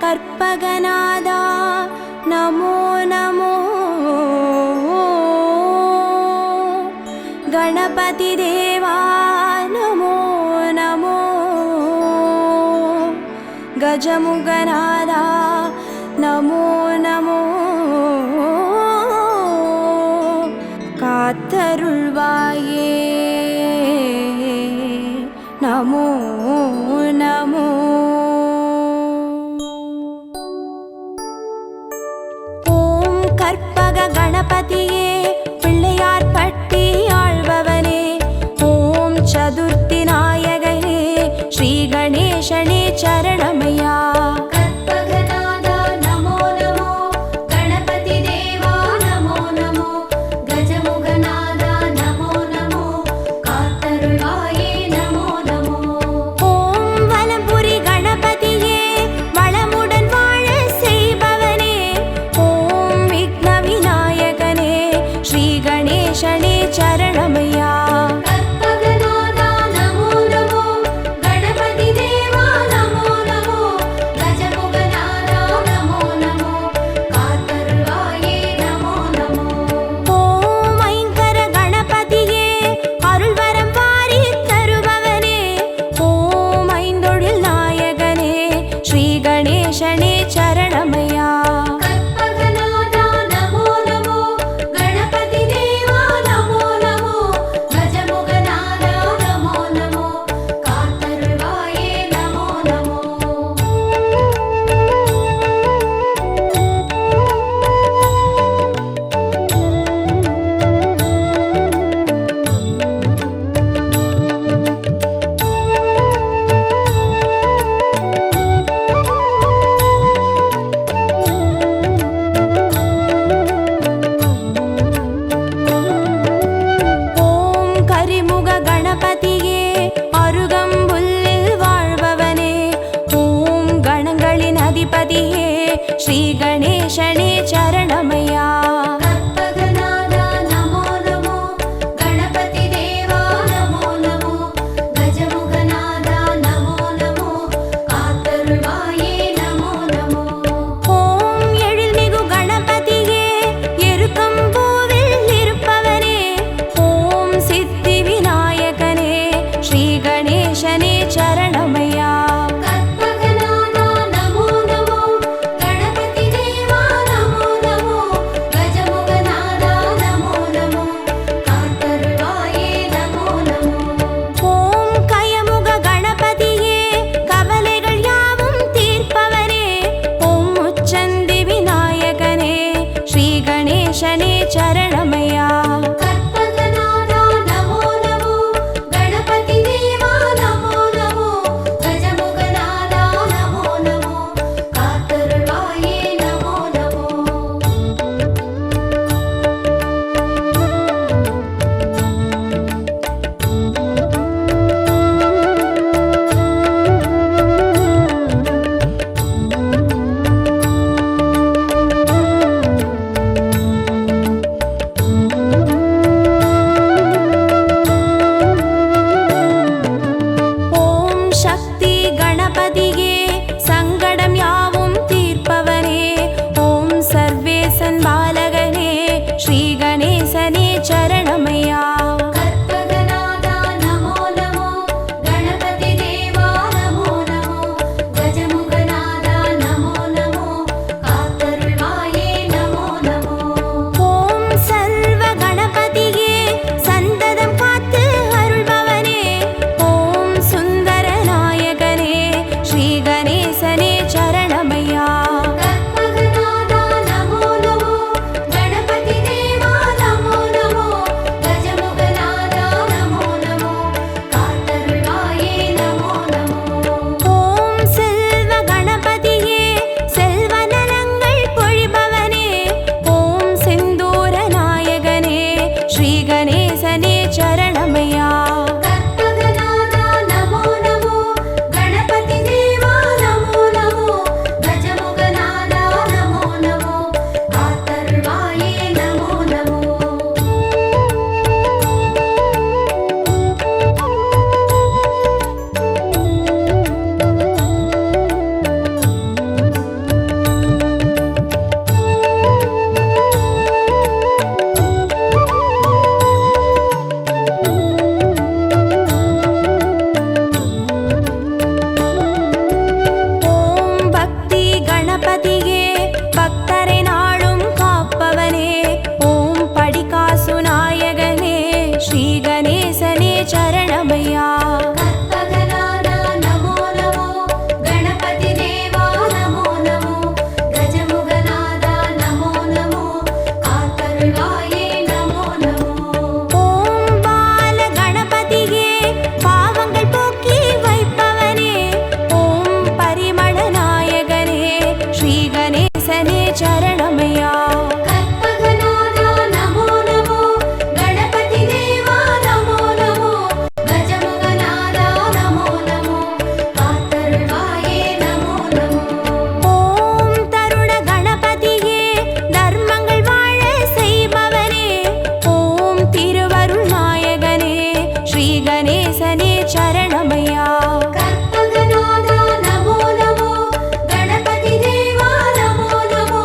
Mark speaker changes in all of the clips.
Speaker 1: கற்பகநாதா நமோ நமோ गणपति देवा नमो नमो गजमुगनादा नमो नमो कात्तरुள்வாயே नमो नमो ओम कर्पग गणपतिये पिள்ளையார் பட்டி ஆழ்பவனே ஓம் சதுர்த்தி நாயகனே ஸ்ரீ கணேசனே சரணமையா
Speaker 2: கற்பகநாதா நமோ நமோ கணபதி தேவா நமோ நமோ கஜமுகநாதா நமோ நமோ காத்தருள்வாயே நமோ நமோ
Speaker 1: ஓம் வலம்புரி கணபதியே வளமுடன் வாழ செய்பவனே ஓம் விக்ன விநாயகனே ஸ்ரீ கணேசனே சரணமையா
Speaker 2: கற்பகநாதா நமோ நமோ கணபதி தேவா நமோ நமோ கஜமுகநாதா நமோ நமோ காத்தருள்வாயே நமோ நமோ
Speaker 1: ஓம் ஐங்கர கணபதியே அருள்வரம் வாரி தருபவனே ஓம் ஐந்தொழில் நாயகனே ஸ்ரீ கணேசனே சரணமையா
Speaker 2: கற்பகநாதா நமோ நமோ கணபதி தேவா நமோ நமோ கஜமுகநாதா நமோ நமோ காத்தருள்வாயே நமோ நமோ
Speaker 1: ஓம் கரிமுக கணபதியே அருகம்புல்லில் வாழ்பவனே ஓம் கணங்களின் அதிபதியே ஸ்ரீ கணேசனே சரணமையா
Speaker 2: கற்பகநாதா நமோ நமோ கணபதி தேவா நமோ நமோ கஜமுகநாதா நமோ நமோ காத்தருள்வாயே நமோ நமோ
Speaker 1: ஓம் எழில்மிகு கணபதியே எருக்கம்பூவில் இருப்பவனே ஓம் சித்தி விநாயகனே ஸ்ரீ கணேசனே சரணமையா
Speaker 2: கற்பகநாதா நமோ நமோ கணபதி தேவா நமோ நமோ கஜமுகநாதா நமோ நமோ காத்தருள்வாயே நமோ நமோ
Speaker 1: ஓம் கயமுக கணபதியே கவலைகள் யாவும் தீர்ப்பவனே ஓம் முச்சந்தி விநாயகனே ஸ்ரீ கணேசனே சரணமையா
Speaker 2: கற்பகநாதா நமோ நமோ கணபதி தேவா நமோ நமோ கஜமுகநாதா நமோ நமோ காத்தருள்வாயே நமோ நமோ
Speaker 1: ஓம் சக்தி கணபதியே சங்கடம் யாவும் தீர்ப்பவனே ஓம் சர்வேசன் பாலகனே ஸ்ரீ கணேசனே சரணமையா
Speaker 2: கற்பகநாதா நமோ நமோ கணபதி தேவா நமோ நமோ கஜமுகநாதா நமோ நமோ காத்தருள்வாயே நமோ நமோ
Speaker 1: ஓம் சர்வ கணபதியே சந்ததம் காத்து அருள்பவனே ஓம் சுந்தர நாயகனே ஸ்ரீ சரணமையா.
Speaker 2: கற்பகநாதா நமோ நமோ, கணபதி தேவா நமோ நமோ, கஜமுகநாதா நமோ நமோ, காத்தருள்வாயே நமோ நமோ.
Speaker 1: ஓம் தருண கணபதியே, தர்மங்கள் வாழ செய்பவனே, ஓம் திருவருள் நாயகனே, ஸ்ரீ கணேசனே சரணமையா.
Speaker 2: கற்பகநாதா நமோ நமோ, கணபதி தேவா நமோ நமோ,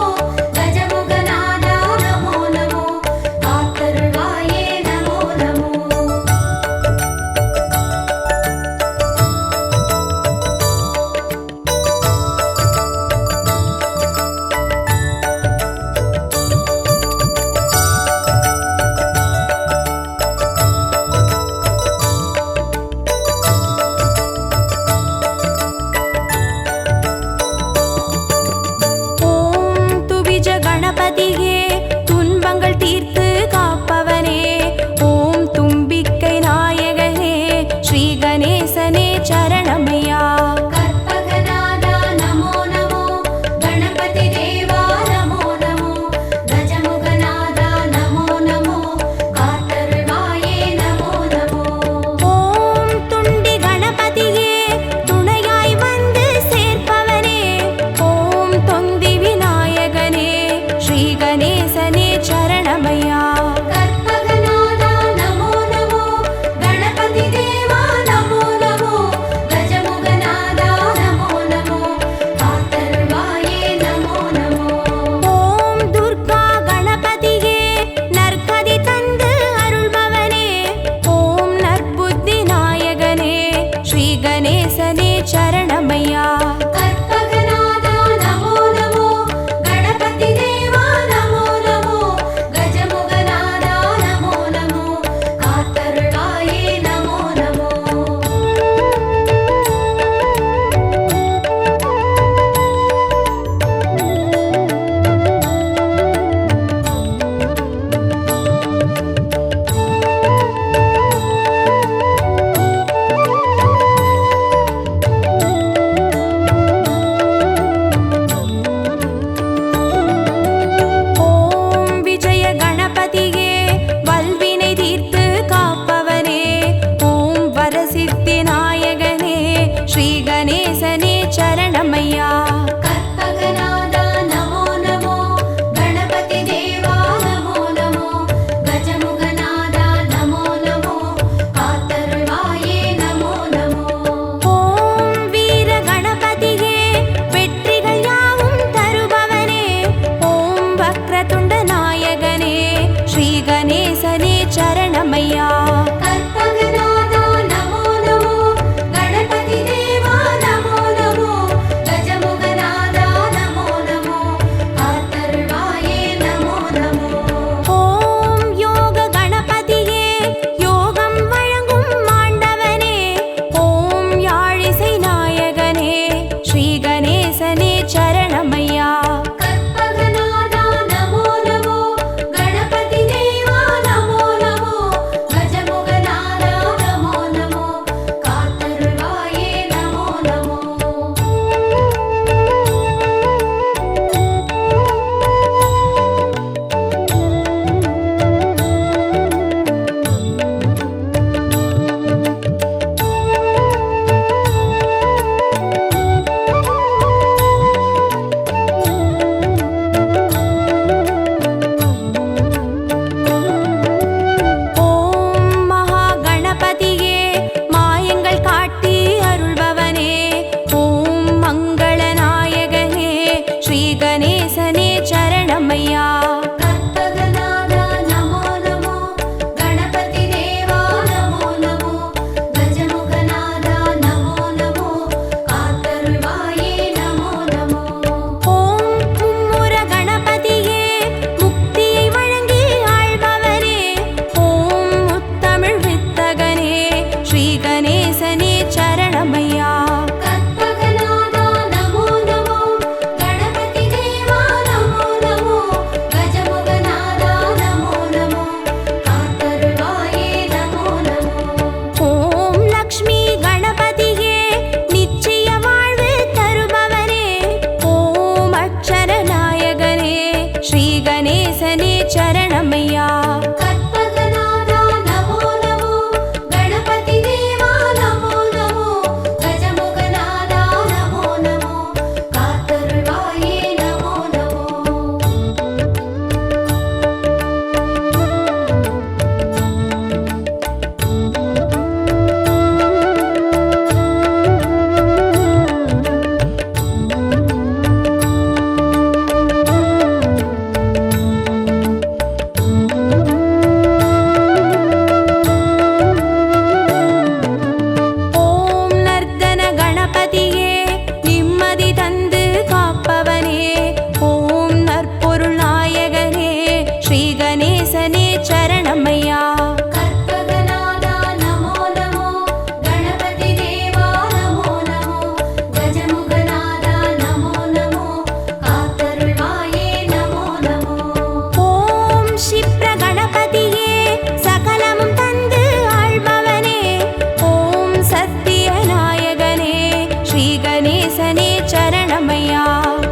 Speaker 1: கணேசனே சரணமையா.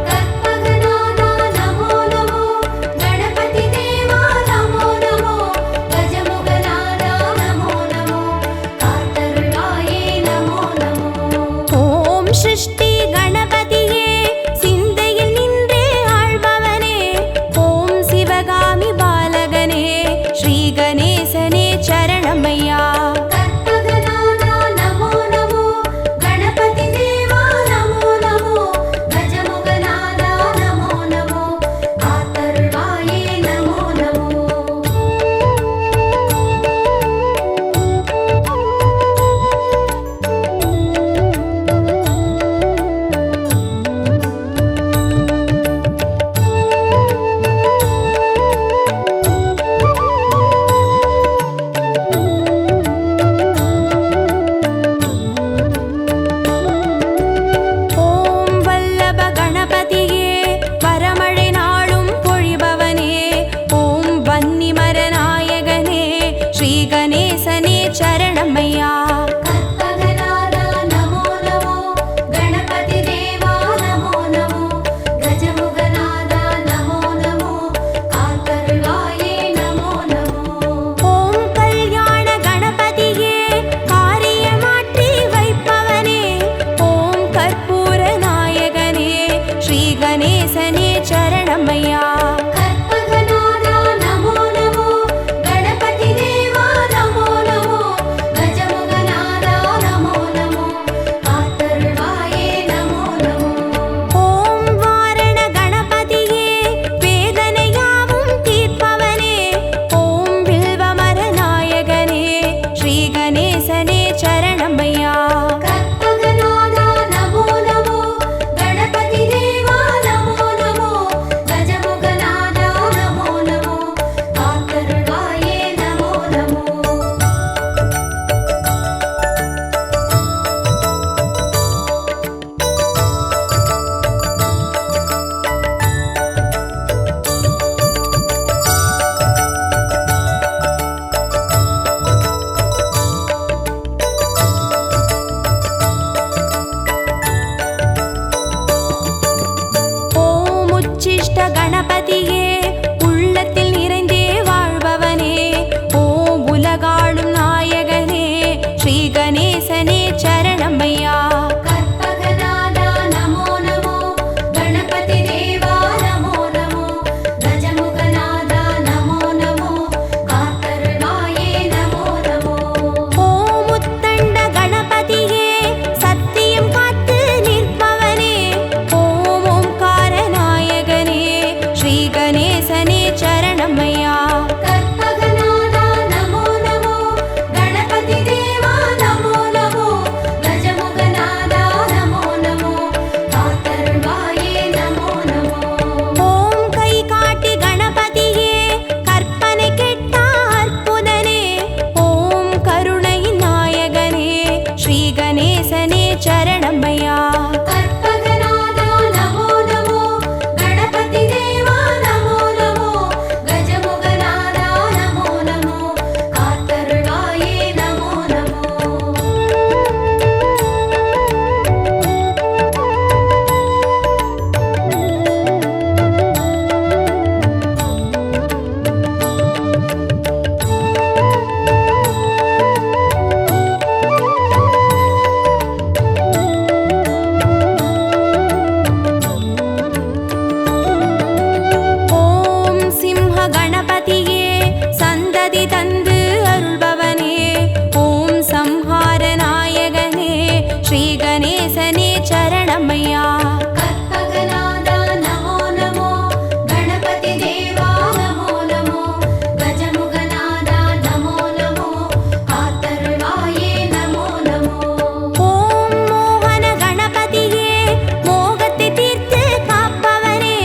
Speaker 2: கற்பகநாதா நமோ நமோ கணபதி தேவா நமோ நமோ கஜமுகநாதா நமோ நமோ காத்தருள்வாயே நமோ நமோ.
Speaker 1: ஓம் சிருஷ்டி கணபதியே சிந்தையில் நின்றே ஆழ்பவனே ஓம் சிவகாமி பாலகனே ஸ்ரீ கணேசனே சரணமையா.
Speaker 2: கற்பகநாதா நமோ நமோ கணபதி தேவா நமோ நமோ கஜமுகநாதா நமோ நமோ காத்தருள்வாயே நமோ நமோ.
Speaker 1: ஓம் வல்லப கணபதியே வரமழை நாளும் பொழிபவனே ஓம் வன்னிமர நாயகனே ஸ்ரீ கணேசனே சரணமையா.
Speaker 2: கற்பகநாதா நமோ நமோ கணபதி தேவா நமோ நமோ கஜமுகநாதா நமோ நமோ காத்தருள்வாயே நமோ நமோ.
Speaker 1: ஓம் கல்யாண கணபதியே காரியமாற்றி வைப்பவனே ஓம் கற்பூர நாயகனே ஸ்ரீ கணேசனே சரணமையா.
Speaker 2: கற்பகநாதா நமோ நமோ கணபதி தேவா நமோ நமோ கஜமுகநாதா நமோ நமோ காத்தருள்வாயே நமோ நமோ.
Speaker 1: ஓம் வாரண கணபதியே வேதனையாவும் தீர்ப்பவனே ஓம் வில்வமர நாயகனே ஸ்ரீ கணேசனே சரணமையா.
Speaker 2: கற்பகநாதா நமோ நமோ கணபதி தேவா நமோ நமோ கஜமுகநாதா நமோ நமோ காத்தருள்வாயே நமோ நமோ.
Speaker 1: ஓம் உச்சிஷ்ட கணபதியே உள்ளத்தில் நிறைந்தே வாழ்பவனே ஓம் உலகாளும் நாயகனே ஸ்ரீ கணேசனே சரணமையா.
Speaker 2: கற்பகநாதா நமோ நமோ கணபதி தேவா நமோ நமோ கஜமுகநாதா நமோ நமோ காத்தருள்வாயே நமோ நமோ.
Speaker 1: ஓம் உத்தண்ட கணபதியே சத்தியம் காத்து நிற்பவனே ஓம் ஓம்கார நாயகனே ஸ்ரீ கணேசனே சரணமையா.
Speaker 2: கற்பகநாதா நமோ நமோ கணபதி தேவா நமோ நமோ கஜமுகநாதா நமோ நமோ காத்தருள்வாயே நமோ நமோ.
Speaker 1: ஓம் கை காட்டி கணபதியே கற்பனை கெட்ட அற்புதனே ஓம் கருணை நாயகனே ஸ்ரீ கணேசனே சரணமையா.
Speaker 2: கற்பகநாதா நமோ நமோ கணபதி தேவா நமோ நமோ கஜமுகநாதா நமோ நமோ காத்தருள்வாயே நமோ நமோ.
Speaker 1: ஓம் சிம்ஹ கணபதியே சந்ததி தந்து அருள்பவனே ஓம் சம்ஹார நாயகனே ஸ்ரீ கணேசனே சரணமையா.
Speaker 2: கற்பகநாதா நமோ நமோ கணபதி தேவா நமோ நமோ கஜமுகநாதா நமோ நமோ காத்தருள்வாயே நமோ நமோ.
Speaker 1: ஓம் மோகன கணபதியே மோகத்தை தீர்த்து காப்பவனே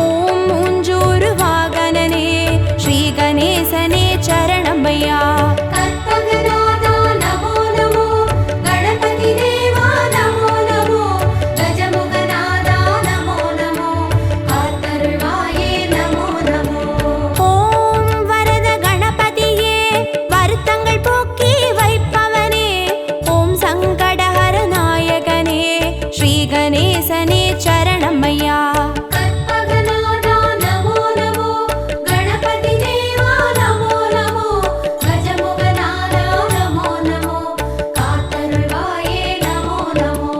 Speaker 1: ஓம் மூஞ்சூறு வாகனனே ஸ்ரீ கணேசனே சரணமையா.
Speaker 2: கற்பகநாதா நமோ நமோ கணபதி தேவா நமோ நமோ கஜமுக
Speaker 1: நேசனே சரணம் ஐயா.
Speaker 2: கற்பகநாதா நமோ நமோ கணபதி தேவா நமோ நமோ கஜமுகநாதா நமோ நமோ காத்தருள்வாயே நமோ நமோ.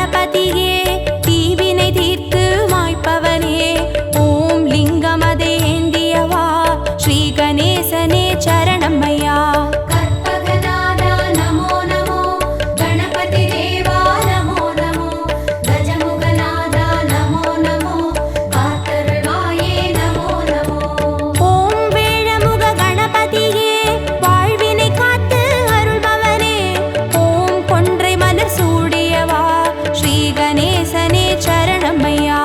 Speaker 1: கணபதியே தீவினை தீர்த்து மாய்ப்பவனே ஓம் லிங்கமதை ஏந்தியவா ஸ்ரீ கணேசனே சரணம்மையா
Speaker 2: கற்பகநாதா நமோ நமோ கணபதி தேவா நமோ நமோ கஜமுகநாதா நமோ நமோ காத்தருள்வாயே நமோ நமோ
Speaker 1: ஓம் வேழமுக கணபதியே வாழ்வினை காத்து அருள்பவனே ஓம் கொன்றை மலர் சூடியவா ஸ்ரீ கணேசனே சரணம்மையா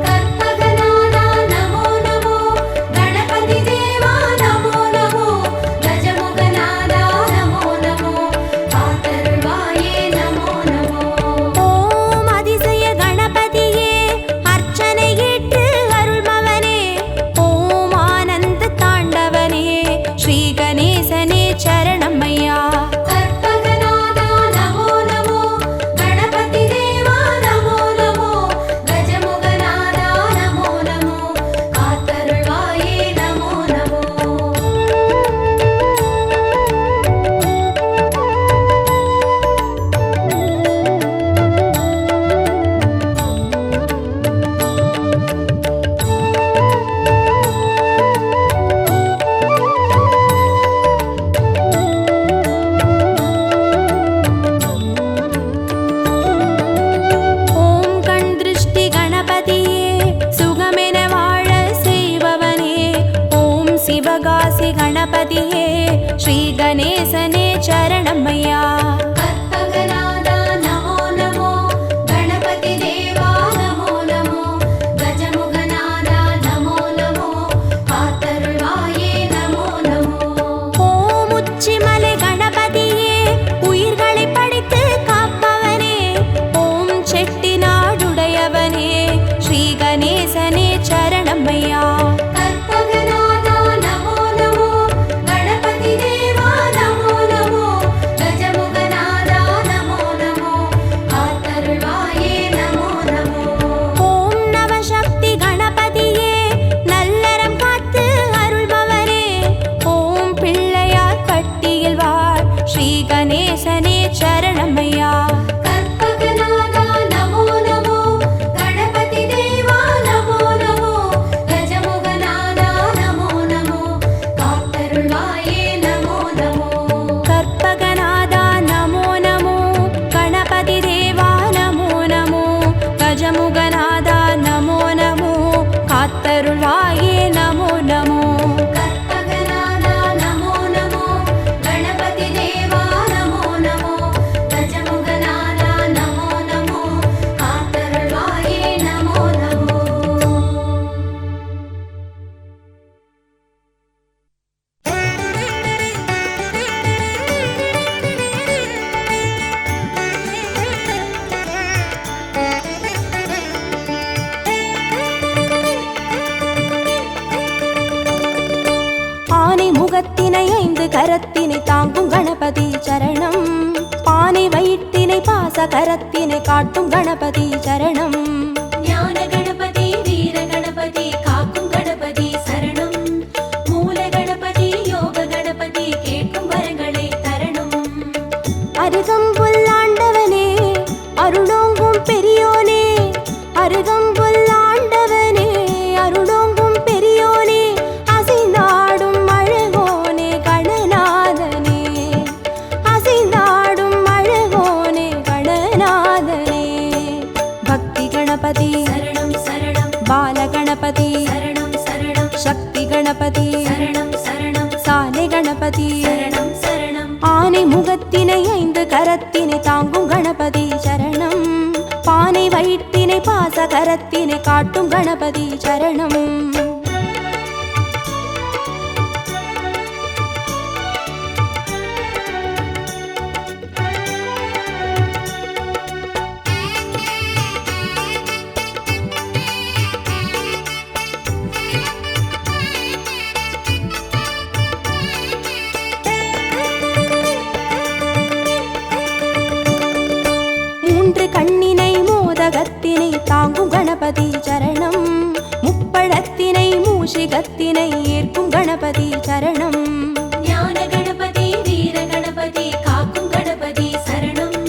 Speaker 2: கற்பகநாதா நமோ நமோ கணபதி தேவா நமோ நமோ கஜமுகநாதா நமோ நமோ காத்தருள்வாயே நமோ நமோ
Speaker 1: ஓம் அதிசய கணபதியே அர்ச்சனை ஏற்று அருள்பவனே ஓம் ஆனந்த தாண்டவனே ஸ்ரீ கணேசனே சரணம்மையா
Speaker 2: கற்பகநாதா நமோ நமோ கணபதி தேவா நமோ நமோ கஜமுகநாதா நமோ நமோ காத்தருள்வாயே நமோ நமோ
Speaker 1: ஓம் கண் திருஷ்டி கணபதியே சுகமென வாழ செய்பவனே ஓம் சிவகாசி கணபதியே ஸ்ரீ கணேசனே சரணம்மையா
Speaker 2: கற்பகநாதா நமோ நமோ கணபதி தேவா நமோ நமோ கஜமுகநாதா நமோ நமோ காத்தருள்வாயே நமோ நமோ
Speaker 1: ஓம் உச்சிமலை கணபதியே உயிர்களை படைத்து காப்பவனே ஓம் செட்டிநாடுடையவனே ஸ்ரீ கணேசனே சரணம்மையா
Speaker 2: கற்பகநாதா நமோ நமோ கணபதி தேவா நமோ நமோ கஜமுகநாதா நமோ நமோ காத்தருள்வாயே நமோ நமோ
Speaker 1: ஓம் நவசக்தி கணபதியே நல்லறம் காத்து அருள்பவரே ஓம் பிள்ளையார் பட்டியில் வாழ் ஸ்ரீ கணேசனே சரணம்மையா
Speaker 2: கற்பகநாதா நமோ நமோ கணபதி தேவா நமோ நமோ கஜமுகநாதா நமோ நமோ காத்தருள்வாயே நமோ நமோ
Speaker 1: கற்பகநாதா நமோ நமோ கணபதி தேவா நமோ நமோ கஜமுகநாதா நமோ நமோ காத்தருள்வாயே நமோ நமோ
Speaker 2: கற்பகநாதா நமோ நமோ கணபதி தேவா நமோ நமோ கஜமுகநாதா நமோ நமோ காத்தருள்வாயே நமோ நமோ
Speaker 1: ஆனை முகத்தினை 5 கரத்தினை தாங்கும் கணபதி சரணம் பானை வயிற்றினை பாச கரத்தினை காட்டும் கணபதி சரணம்
Speaker 2: ஞான கணபதி வீர கணபதி காக்கும் கணபதி சரணம் மூல கணபதி யோக கணபதி கேட்கும் வரங்களை தரணும்
Speaker 1: அருகம்புல்லாண்டவனே அருளோங்கும் பெரியோனே அருகம்புல்லாண்டவனே அருளோங்கும் பெரியோனே அசைந்தாடும் அழகோனே கணநாதனே அசைந்தாடும் அழகோனே கணநாதனே பக்தி கணபதி
Speaker 2: சரணம் சரணம்
Speaker 1: பால கணபதி
Speaker 2: சரணம் சரணம்
Speaker 1: சக்தி கணபதி
Speaker 2: சரணம் சரணம்
Speaker 1: சாலை கணபதி
Speaker 2: சரணம் சரணம்
Speaker 1: ஆனை முகத்தினை 5 கரத்தினை தாங்கும் கணபதி சரணம் பானை வயிற்றினை பாச கரத்தினை காட்டும் கணபதி சரணம் கத்தினை தாங்கும் கணபதி சரணம். முப்பழத்தினை மூஷிகத்தினை ஏற்கும் கணபதி சரணம்.
Speaker 2: ஞான கணபதி வீர கணபதி காக்கும் கணபதி சரணம்.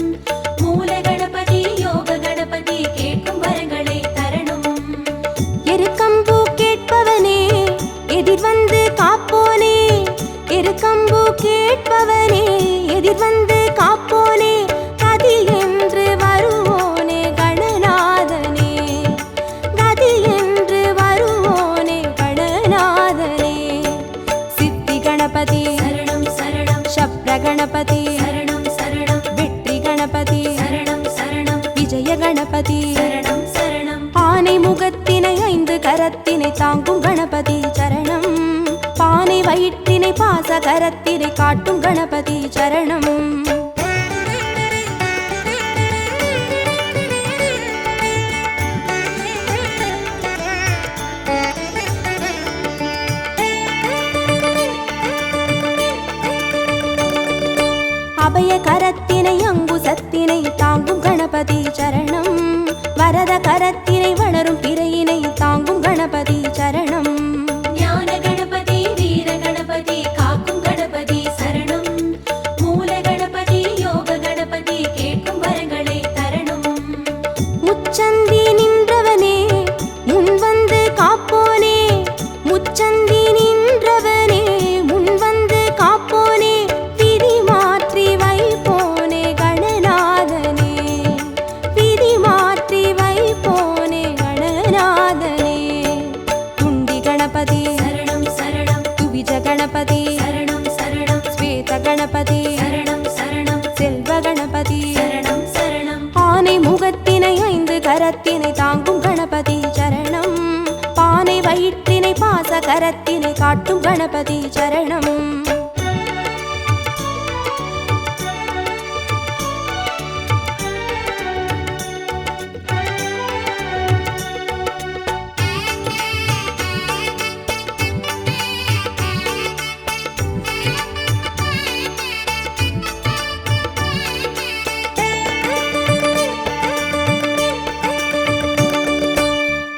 Speaker 2: மூல கணபதி யோக கணபதி
Speaker 1: கணபதி
Speaker 2: சரணம் சரணம்
Speaker 1: ஆனை முகத்தினை 5 கரத்தினை தாங்கும் கணபதி சரணம் பானை வயிற்றினை பாச கரத்தினை காட்டும் கணபதி சரணம் அபய கரத்தினை அங்குசத்தினை தாங்கும் கணபதி சரணம் வரத கரத்தினை வளரும் பிறையினை தாங்கும் கணபதி சரணம்
Speaker 2: ஞான கணபதி வீர கணபதி காக்கும் கணபதி சரணம் மூல கணபதி யோக கணபதி கேட்கும் வரங்களை தரணும்
Speaker 1: முச்சந்தி நின்றவனே முன் வந்து காப்போனே முச்சந்தி நின்றவனே முன் வந்து காப்போனே விதி மாற்றி வைப்போனே கணநாதனே விதி மாற்றி வைப்போனே கணநாதனே துண்டி கணபதி
Speaker 2: சரணம் சரணம்
Speaker 1: துவிஜ கணபதி
Speaker 2: சரணம் சரணம்
Speaker 1: ஸ்வேத கணபதி
Speaker 2: சரணம் சரணம்
Speaker 1: செல்வ கணபதி
Speaker 2: சரணம் சரணம்
Speaker 1: ஆனை முகத்தினை 5 கரத்தினை தாங்கும் கணபதி சரணம் பானை வயிற்றினை பாச கரத்தினை காட்டும் கணபதி சரணம்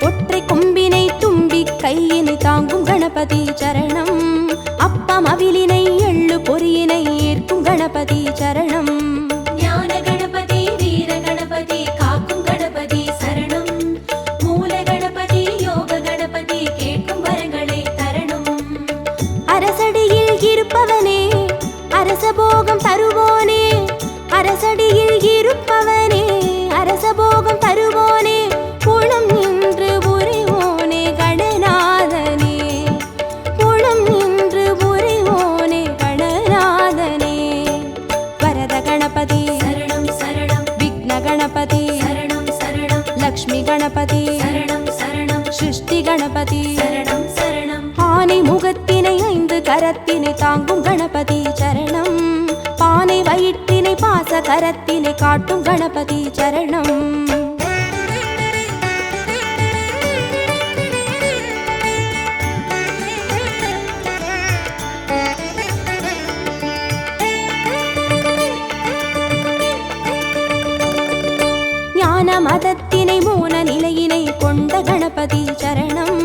Speaker 1: ஒற்றை கொம்பினை தும்பி கையினை தாங்கும் கணபதி சரணம் அப்பம் அவிலினை எள்ளு பொறியினை ஏற்கும் கணபதி சரணம்
Speaker 2: ஞான கணபதி வீர கணபதி காக்கும் கணபதி சரணம் மூல கணபதி யோக கணபதி கேட்கும் வரங்களை தரணும்
Speaker 1: அரசடியில் இருப்பவனே அரசபோகம் தருவோனே அரசடியில் இருப்பவனே அரசபோகம் தருவோனே புலம் நின்று புரிவோனே கணநாதனே புலம் நின்று புரிவோனே கணநாதனே வரத கணபதி
Speaker 2: சரணம் சரணம்
Speaker 1: விக்ன கணபதி
Speaker 2: சரணம் சரணம்
Speaker 1: லக்ஷ்மி கணபதி
Speaker 2: சரணம் சரணம்
Speaker 1: சிருஷ்டி கணபதி
Speaker 2: சரணம் சரணம்
Speaker 1: ஆனை முகத்தினை 5 கரத்தினை தாங்கும் கணபதி சரணம் பானை வயிற்றினை பாச கரத்தினை காட்டும் கணபதி சரணம் ஞான மதத்தினை மூல நிலையினை கொண்ட கணபதி சரணம்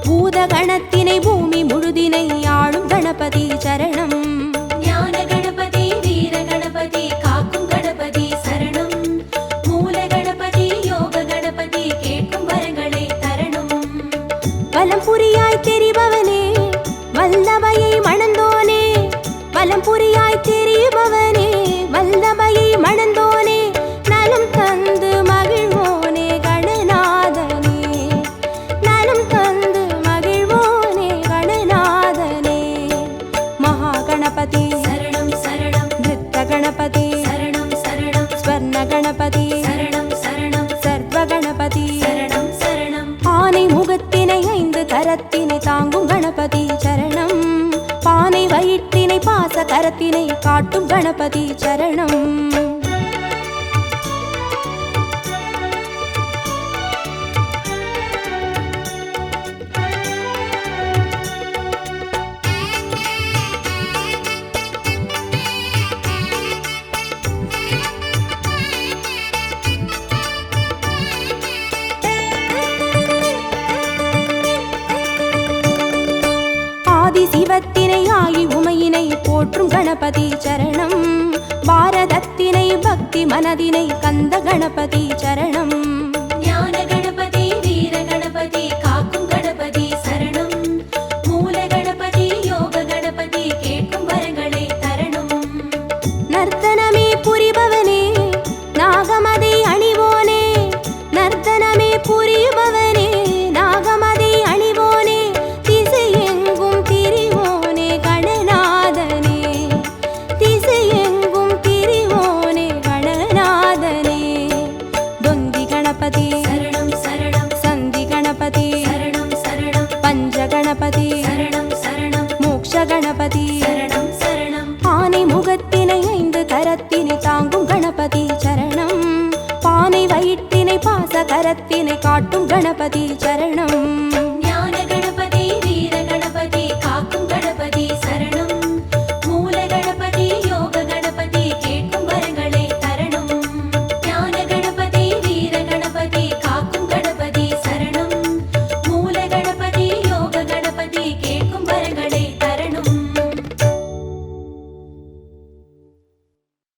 Speaker 1: பூத கணத்தினை பூமி முழுதினை ஆளும் கணபதி சரணம்
Speaker 2: ஞான கணபதி வீர கணபதி காக்கும் கணபதி சரணம் மூல கணபதி யோக கணபதி கேட்கும் வரங்களை தரணும்
Speaker 1: வலம் புரியாய் தெரிபவனே வல்லபையை மணந்தோனே வலம் புரியாய் தெரிபவனே வல்லபையை மணந்தோனே நலம் தந்து மகிழ்வோனே கணநாதனே நலம் தந்து மகிழ்வோனே கணநாதனே மகா கணபதி
Speaker 2: சரணம் சரணம்
Speaker 1: நிருத்த கணபதி
Speaker 2: சரணம் சரணம்
Speaker 1: ஸ்வர்ண கணபதி
Speaker 2: சரணம் சரணம்
Speaker 1: சர்வ கணபதி
Speaker 2: சரணம் சரணம்
Speaker 1: ஆனை முகத்தினை 5 கரத்தினை தாங்கும் கணபதி சரணம் பானை வயிற்றினை பாச கரத்தினை காட்டும் கணபதி சரணம் ஆதி சிவத்தினை ஆகி உமையினை போற்றும் கணபதி சரணம் பாரதத்தினை பக்தி மனதினை கந்த கணபதி சரணம்
Speaker 2: ஞான கணபதி வீர கணபதி காக்கும் கணபதி சரணம் மூல கணபதி யோக கணபதி கேட்கும் வரங்களை தரணும்
Speaker 1: நர்த்தனமே புரிபவனே நாகமதை அணிவோனே நர்த்தனமே புரிபவனே நாகமதை அணிவோனே திசையெங்கும் திரிவோனே கணநாதனே திசையெங்கும் திரிவோனே கணநாதனே தொந்தி கரத்தினை காட்டும் கணபதி சரணம்.